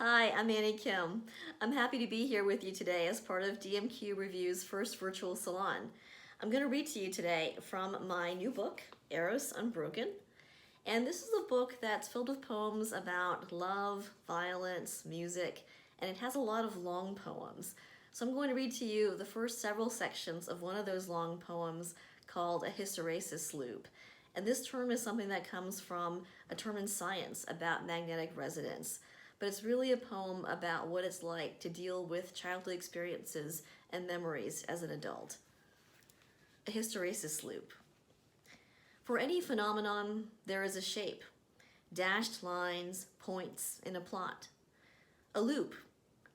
Hi, I'm Annie Kim. I'm happy to be here with you today as part of DMQ Review's first virtual salon. I'm going to read to you today from my new book, Eros Unbroken. And this is a book that's filled with poems about love, violence, music, and it has a lot of long poems. So I'm going to read to you the first several sections of one of those long poems called a hysteresis loop. And this term is something that comes from a term in science about magnetic resonance. But it's really a poem about what it's like to deal with childhood experiences and memories as an adult. A hysteresis loop. For any phenomenon, there is a shape, dashed lines, points in a plot. A loop,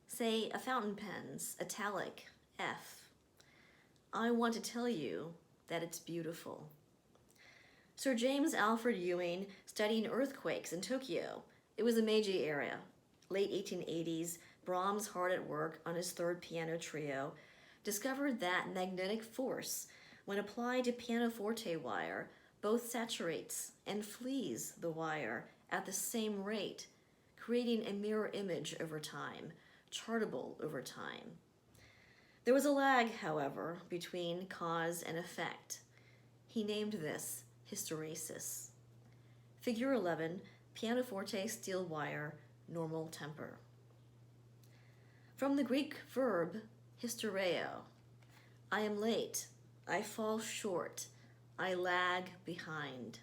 say a fountain pen's italic F. I want to tell you that it's beautiful. Sir James Alfred Ewing, studying earthquakes in Tokyo. It was the Meiji era, late 1880s, Brahms, hard at work on his third piano trio, discovered that magnetic force, when applied to pianoforte wire, both saturates and flees the wire at the same rate, creating a mirror image over time, chartable over time. There was a lag, however, between cause and effect. He named this hysteresis. Figure 11, pianoforte steel wire, normal temper. From the Greek verb hystereo, I am late, I fall short, I lag behind.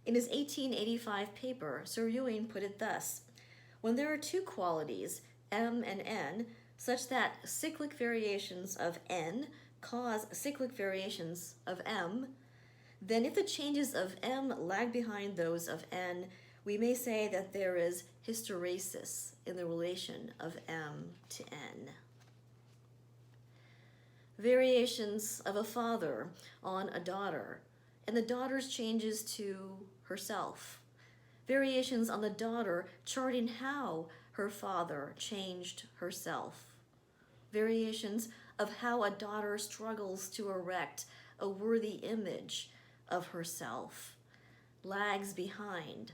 In his 1885 paper, Sir Ewing put it thus: when there are two qualities, M and N, such that cyclic variations of N cause cyclic variations of M, then if the changes of M lag behind those of N, we may say that there is hysteresis in the relation of M to N. Variations of a father on a daughter, and the daughter's changes to herself. Variations on the daughter charting how her father changed herself. Variations of how a daughter struggles to erect a worthy image of herself, lags behind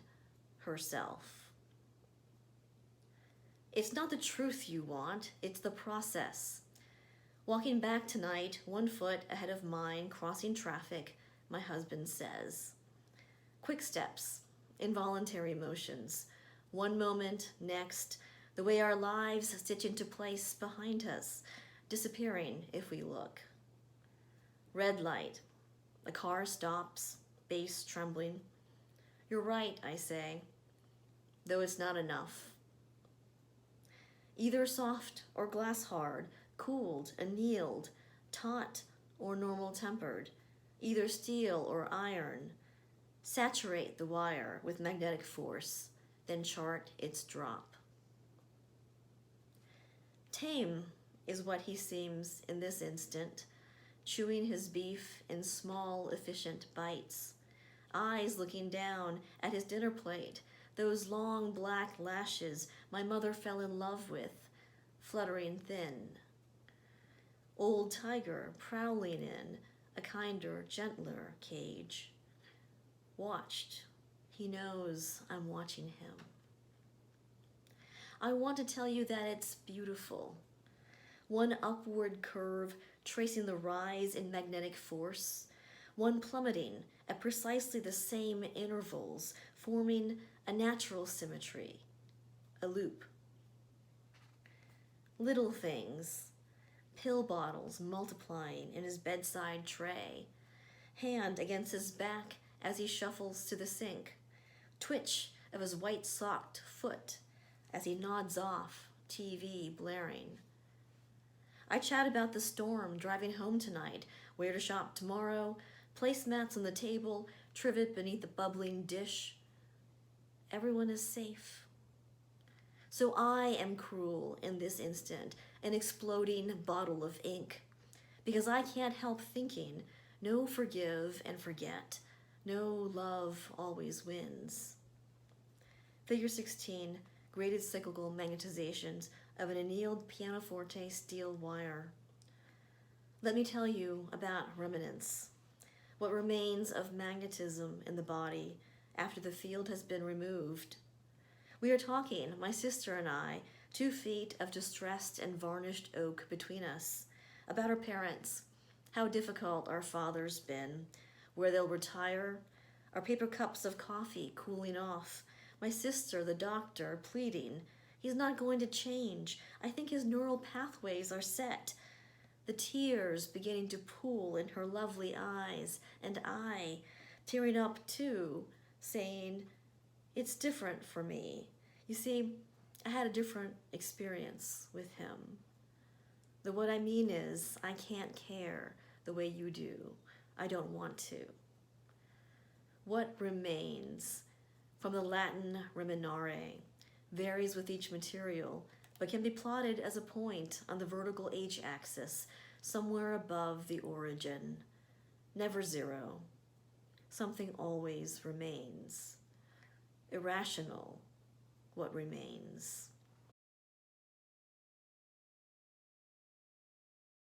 herself. It's not the truth you want, it's the process. Walking back tonight, 1 foot ahead of mine, crossing traffic, my husband says. Quick steps, involuntary motions. One moment, next, the way our lives stitch into place behind us, disappearing if we look. Red light. The car stops, bass trembling. You're right, I say, though it's not enough. Either soft or glass hard, cooled, annealed, taut or normal tempered, either steel or iron. Saturate the wire with magnetic force, then chart its drop. Tame is what he seems in this instant, chewing his beef in small, efficient bites, eyes looking down at his dinner plate, those long black lashes my mother fell in love with, fluttering thin. Old tiger prowling in a kinder, gentler cage. Watched, he knows I'm watching him. I want to tell you that it's beautiful. One upward curve tracing the rise in magnetic force, one plummeting at precisely the same intervals, forming a natural symmetry, a loop. Little things, pill bottles multiplying in his bedside tray, hand against his back as he shuffles to the sink, twitch of his white-socked foot as he nods off, TV blaring. I chat about the storm, driving home tonight, where to shop tomorrow, placemats on the table, trivet beneath the bubbling dish. Everyone is safe. So I am cruel in this instant, an exploding bottle of ink, because I can't help thinking, no forgive and forget, no love always wins. Figure 16, graded cyclical magnetizations of an annealed pianoforte steel wire. Let me tell you about remnants, what remains of magnetism in the body after the field has been removed. We are talking, my sister and I, 2 feet of distressed and varnished oak between us, about our parents, how difficult our father's been, where they'll retire, our paper cups of coffee cooling off, my sister, the doctor, pleading, he's not going to change. I think his neural pathways are set. The tears beginning to pool in her lovely eyes, and I, tearing up too, saying, it's different for me. You see, I had a different experience with him. What I mean is, I can't care the way you do. I don't want to. What remains, from the Latin reminare, varies with each material, but can be plotted as a point on the vertical h-axis, somewhere above the origin. Never zero. Something always remains. Irrational, what remains.